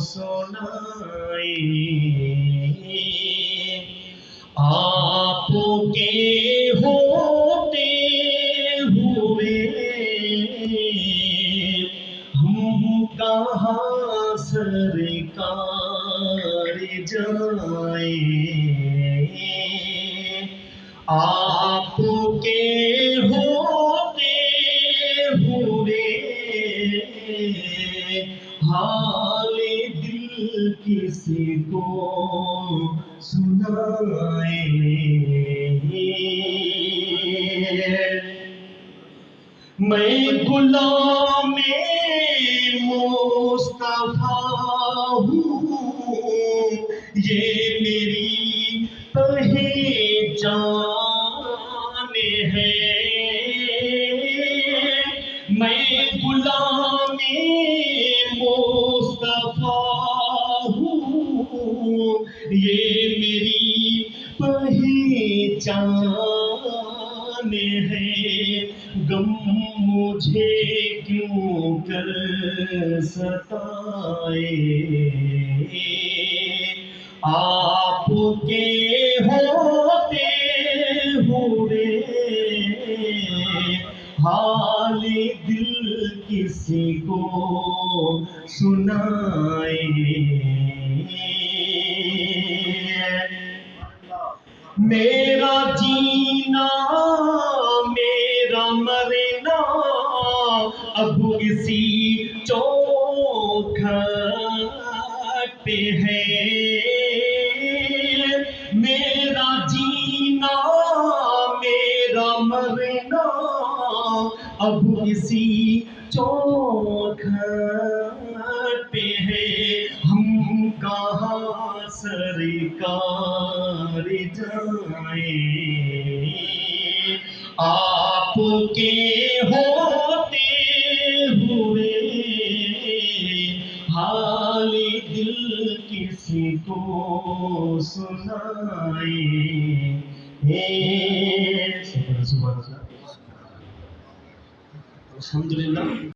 सुनाए। आपके होते हुए हम कहाँ सरकार जाए। आपके होते हुए हाल दिल किसी को सुनाए। मैं गुलाम मुस्तफा हूँ, ये मेरी पहचान है। मैं गुलाम मुस्तफा हूँ, ये मेरी पहचान है। गम मुझे क्यों कर सताए। आपके होते हुए हाल दिल किसी को सुनाए। मेरा जीना मेरा मरना अब इसी चौखट पे है। मेरा जीना मेरा मरना अब इसी चौखट पे है। हम कहाँ सरकार जाए। आपके होते हुए हाल दिल किसी को सुनाए। अल्हम्दुलिल्लाह।